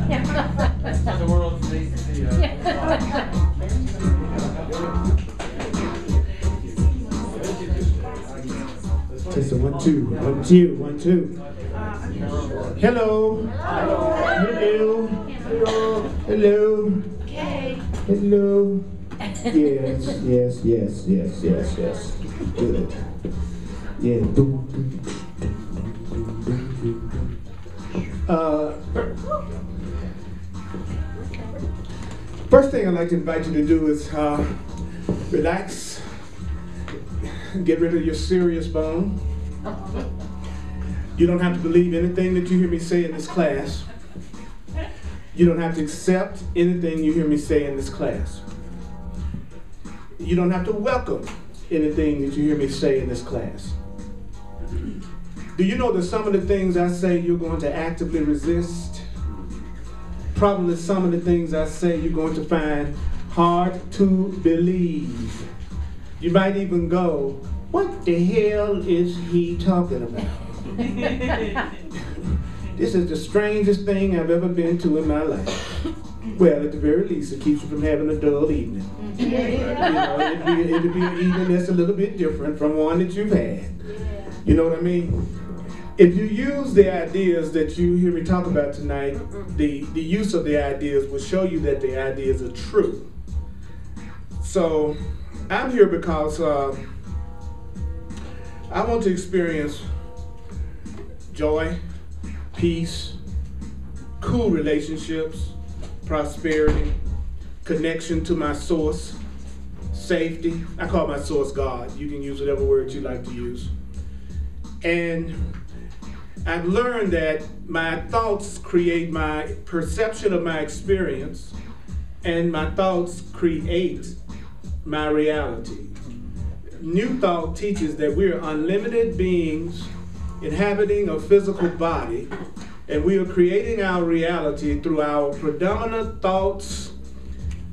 The world needs to see Just a 1, 2, 1, 2, 1, 2. Hello. Hello. Hello. Okay. Hello. Yes. Good. Yeah. First thing I'd like to invite you to do is relax, get rid of your serious bone. You don't have to believe anything that you hear me say in this class. You don't have to accept anything you hear me say in this class. You don't have to welcome anything that you hear me say in this class. Do you know that some of the things I say you're going to actively resist? Probably some of the things I say you're going to find hard to believe. You might even go, what the hell is he talking about? This is the strangest thing I've ever been to in my life. Well, at the very least, it keeps you from having a dull evening. You know, it'd be an evening that's a little bit different from one that you've had. You know what I mean? If you use the ideas that you hear me talk about tonight, the use of the ideas will show you that the ideas are true. So I'm here because I want to experience joy, peace, cool relationships, prosperity, connection to my source, safety. I call my source God. You can use whatever word you like to use. And I've learned that my thoughts create my perception of my experience, and my thoughts create my reality. New Thought teaches that we are unlimited beings inhabiting a physical body, and we are creating our reality through our predominant thoughts,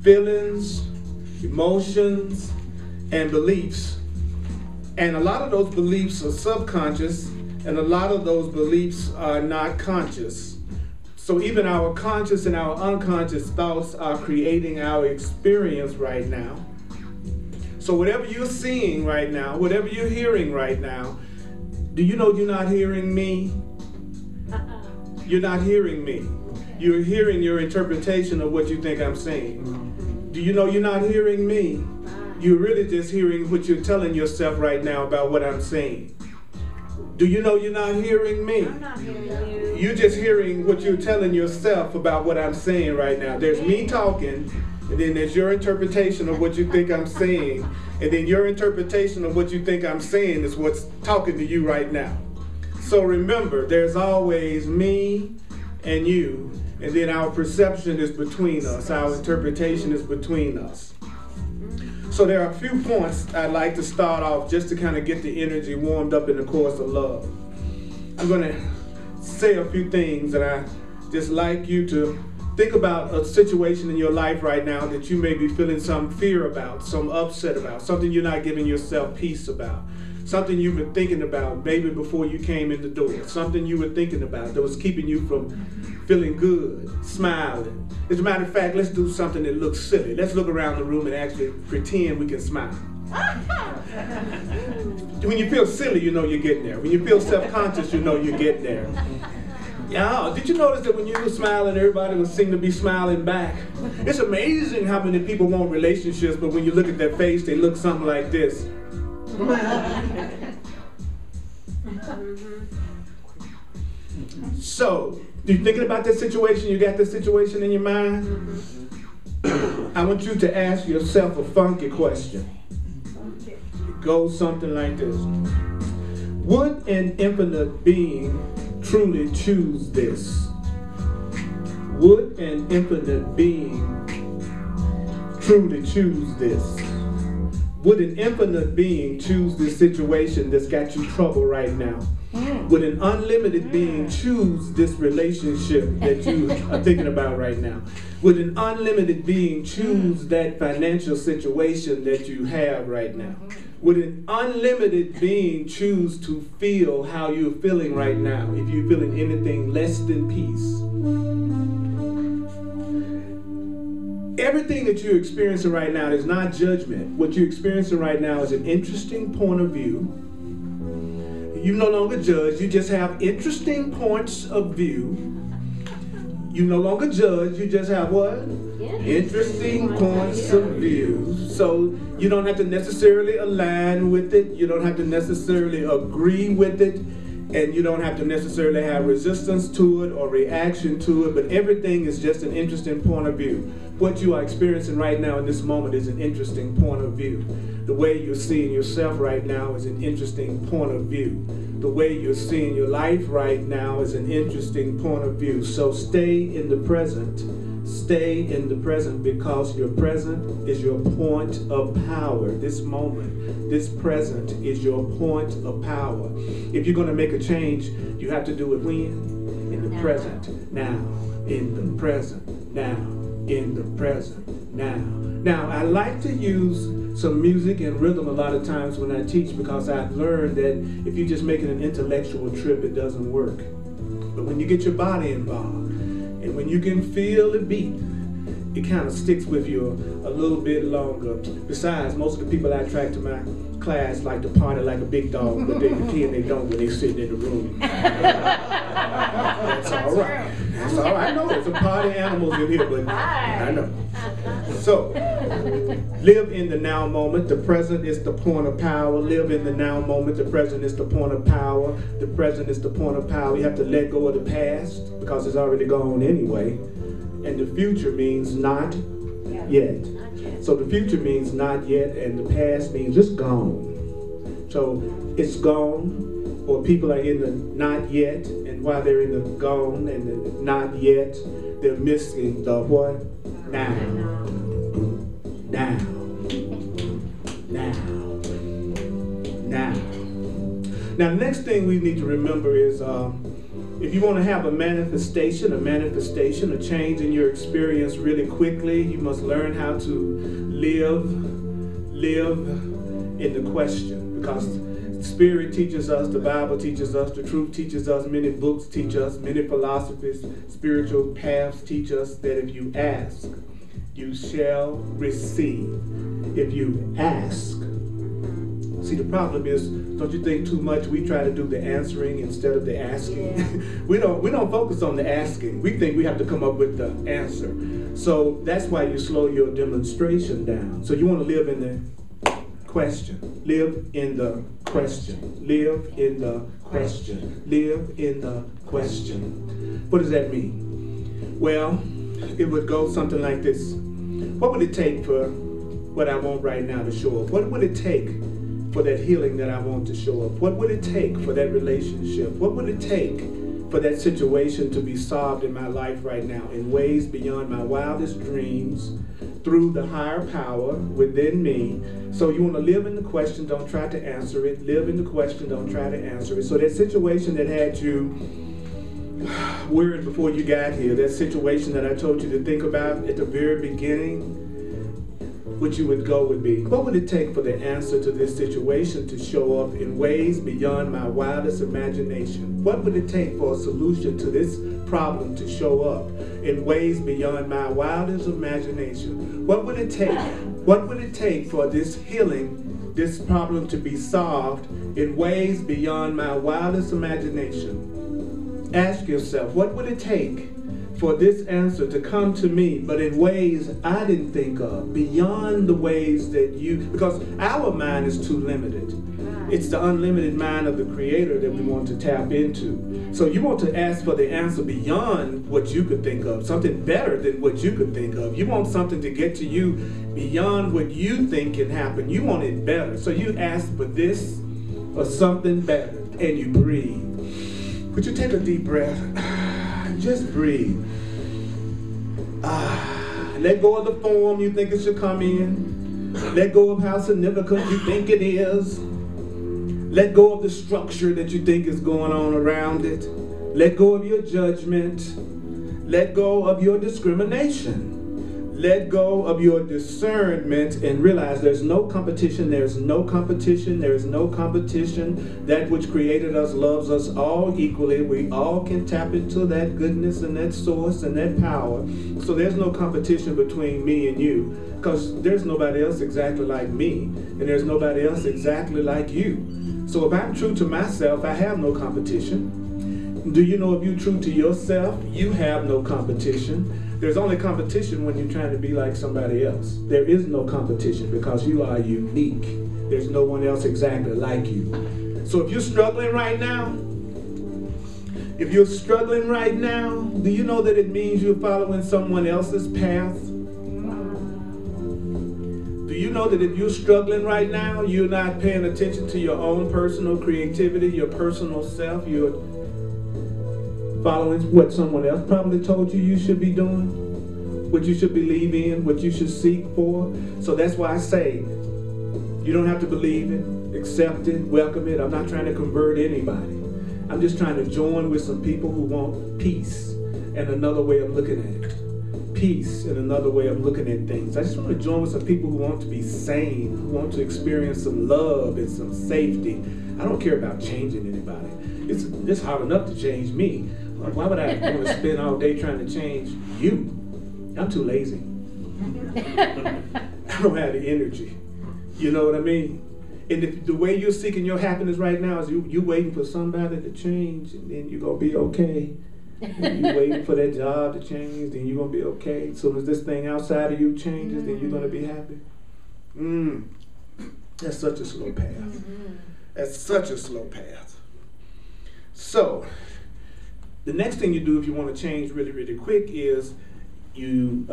feelings, emotions, and beliefs. And a lot of those beliefs are subconscious, and a lot of those beliefs are not conscious. So even our conscious and our unconscious thoughts are creating our experience right now. So whatever you're seeing right now, whatever you're hearing right now, do you know you're not hearing me? You're not hearing me. You're hearing your interpretation of what you think I'm saying. Do you know you're not hearing me? You're really just hearing what you're telling yourself right now about what I'm saying. Do you know you're not hearing me? I'm not hearing you. You're just hearing what you're telling yourself about what I'm saying right now. There's me talking, and then there's your interpretation of what you think I'm saying, and then your interpretation of what you think I'm saying is what's talking to you right now. So remember, there's always me and you, and then our perception is between us. Our interpretation is between us. So there are a few points I'd like to start off just to kind of get the energy warmed up in the course of love. I'm going to say a few things, and I just like you to think about a situation in your life right now that you may be feeling some fear about, some upset about, something you're not giving yourself peace about, something you've been thinking about maybe before you came in the door, something you were thinking about that was keeping you from feeling good, smiling. As a matter of fact, let's do something that looks silly. Let's look around the room and actually pretend we can smile. When you feel silly, you know you're getting there. When you feel self-conscious, you know you're getting there. Yeah, did you notice that when you were smiling, everybody would seem to be smiling back? It's amazing how many people want relationships, but when you look at their face, they look something like this. So, you're thinking about this situation, you got this situation in your mind? I want you to ask yourself a funky question. It goes something like this. Would an infinite being truly choose this? Would an infinite being truly choose this? Would an infinite being choose this situation that's got you trouble right now? Would an unlimited being choose this relationship that you are thinking about right now? Would an unlimited being choose that financial situation that you have right now? Would an unlimited being choose to feel how you're feeling right now if you're feeling anything less than peace? everything that you're experiencing right now is not judgment. What you're experiencing right now is an interesting point of view. You no longer judge, you just have interesting points of view. You no longer judge, you just have what? Interesting points of view. So you don't have to necessarily align with it, you don't have to necessarily agree with it, and you don't have to necessarily have resistance to it or reaction to it, but everything is just an interesting point of view. What you are experiencing right now in this moment is an interesting point of view. The way you're seeing yourself right now is an interesting point of view. The way you're seeing your life right now is an interesting point of view. So stay in the present. Stay in the present, because your present is your point of power. This moment, this present is your point of power. If you're going to make a change, you have to do it when? In the present. Now. In the present. Now. In the present. Now. Now, I like to use some music and rhythm a lot of times when I teach, because I've learned that if you're just making an intellectual trip, it doesn't work. But when you get your body involved, and when you can feel the beat, it kind of sticks with you a little bit longer. Besides, most of the people I attract to my class like to party like a big dog, but they pretend they don't when they sit in the room. That's all right. That's all right. I know there's some party animals in here, but I know. So, live in the now moment. The present is the point of power. Live in the now moment. The present is the point of power. The present is the point of power. You have to let go of the past, because it's already gone anyway. And the future means not yet. So the future means not yet, and the past means it's gone. So it's gone, or people are in the not yet, and while they're in the gone and the not yet, they're missing the what? Now. Now. Now. Now. Now, the next thing we need to remember is if you want to have a manifestation, a change in your experience really quickly, you must learn how to live in the question. Because Spirit teaches us, the Bible teaches us, the truth teaches us, many books teach us, many philosophies, spiritual paths teach us that if you ask, you shall receive. If you ask. See, the problem is, don't you think too much we try to do the answering instead of the asking? Yeah. we don't focus on the asking. We think we have to come up with the answer. So that's why you slow your demonstration down. So you want to live in the question. Live in the question. Live in the question. Live in the question. What does that mean? Well, it would go something like this. What would it take for what I want right now to show up? What would it take for that healing that I want to show up? What would it take for that relationship? What would it take for that situation to be solved in my life right now in ways beyond my wildest dreams, through the higher power within me? So you want to live in the question, don't try to answer it. Live in the question, don't try to answer it. So that situation that had you worried before you got here, that situation that I told you to think about at the very beginning, what you would go would be, what would it take for the answer to this situation to show up in ways beyond my wildest imagination? What would it take for a solution to this problem to show up in ways beyond my wildest imagination? What would it take? What would it take for this healing, this problem to be solved in ways beyond my wildest imagination? Ask yourself, what would it take for this answer to come to me, but in ways I didn't think of, beyond the ways that you, because our mind is too limited. It's the unlimited mind of the Creator that we want to tap into. So you want to ask for the answer beyond what you could think of, something better than what you could think of. You want something to get to you beyond what you think can happen. You want it better. So you ask for this or something better, and you breathe. Would you take a deep breath? Just breathe. Let go of the form you think it should come in. Let go of how significant you think it is. Let go of the structure that you think is going on around it. Let go of your judgment. Let go of your discrimination. Let go of your discernment and realize there's no competition, there's no competition, there's no competition. That which created us loves us all equally. We all can tap into that goodness and that source and that power. So there's no competition between me and you, because there's nobody else exactly like me, and there's nobody else exactly like you. So if I'm true to myself, I have no competition. Do you know if you're true to yourself, you have no competition? There's only competition when you're trying to be like somebody else. There is no competition because you are unique. There's no one else exactly like you. So if you're struggling right now, do you know that it means you're following someone else's path? Do you know that if you're struggling right now, you're not paying attention to your own personal creativity, your personal self, you're following what someone else probably told you you should be doing, what you should believe in, what you should seek for? So that's why I say, you don't have to believe it, accept it, welcome it. I'm not trying to convert anybody. I'm just trying to join with some people who want peace and another way of looking at it. Peace and another way of looking at things. I just want to join with some people who want to be sane, who want to experience some love and some safety. I don't care about changing anybody. It's hard enough to change me. Why would I want to spend all day trying to change you? I'm too lazy. I don't have the energy. You know what I mean? And the way you're seeking your happiness right now is you waiting for somebody to change, and then you're going to be okay. And you waiting for that job to change, then you're going to be okay. So as this thing outside of you changes, then you're going to be happy. That's such a slow path. That's such a slow path. So, the next thing you do if you want to change really, really quick is you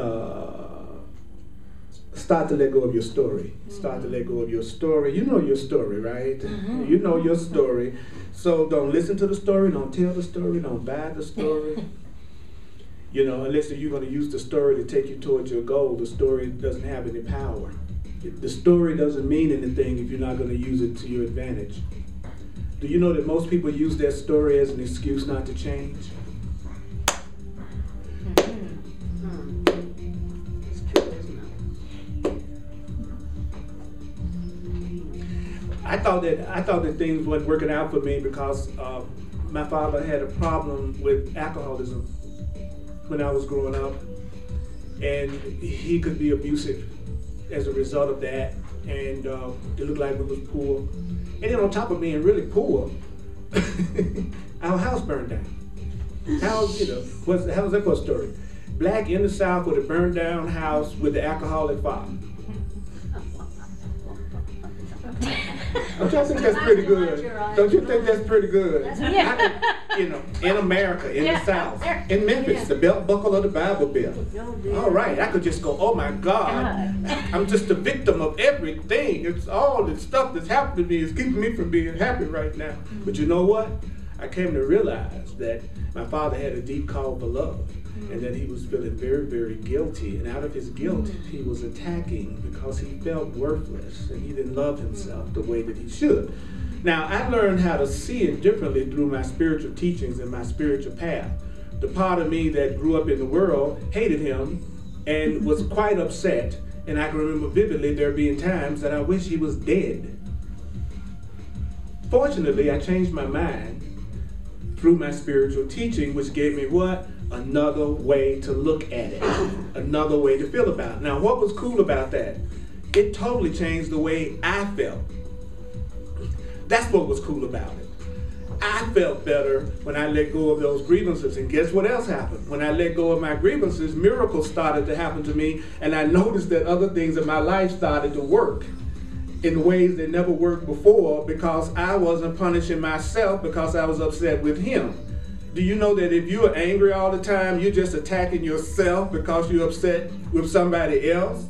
start to let go of your story. Start to let go of your story. You know your story, right? You know your story. So don't listen to the story, don't tell the story, don't buy the story. You know, unless you're going to use the story to take you towards your goal, the story doesn't have any power. The story doesn't mean anything if you're not going to use it to your advantage. Do you know that most people use their story as an excuse not to change? I thought that things weren't working out for me because my father had a problem with alcoholism when I was growing up, and he could be abusive as a result of that, and it looked like we was poor. And then on top of being really poor, our house burned down. How's that for a story? Black in the South with a burned down house with the alcoholic father. Don't y'all think that's pretty good? Don't you think that's pretty good? In America, in the South, in Memphis, the belt buckle of the Bible Belt. All right, I could just go, oh my God, I'm just a victim of everything. It's all the stuff that's happened to me is keeping me from being happy right now. But you know what? I came to realize that my father had a deep call for love, and that he was feeling very, very guilty. And out of his guilt, he was attacking because he felt worthless and he didn't love himself the way that he should. Now, I learned how to see it differently through my spiritual teachings and my spiritual path. The part of me that grew up in the world hated him and was quite upset. And I can remember vividly there being times that I wish he was dead. Fortunately, I changed my mind through my spiritual teaching, which gave me what? Another way to look at it, another way to feel about it. Now, what was cool about that? It totally changed the way I felt. That's what was cool about it. I felt better when I let go of those grievances. And guess what else happened? When I let go of my grievances, miracles started to happen to me, and I noticed that other things in my life started to work in ways that never worked before because I wasn't punishing myself because I was upset with him. Do you know that if you're angry all the time, you're just attacking yourself because you're upset with somebody else?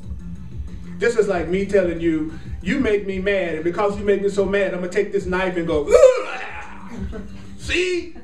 This is like me telling you, you make me mad, and because you make me so mad, I'm going to take this knife and go, see?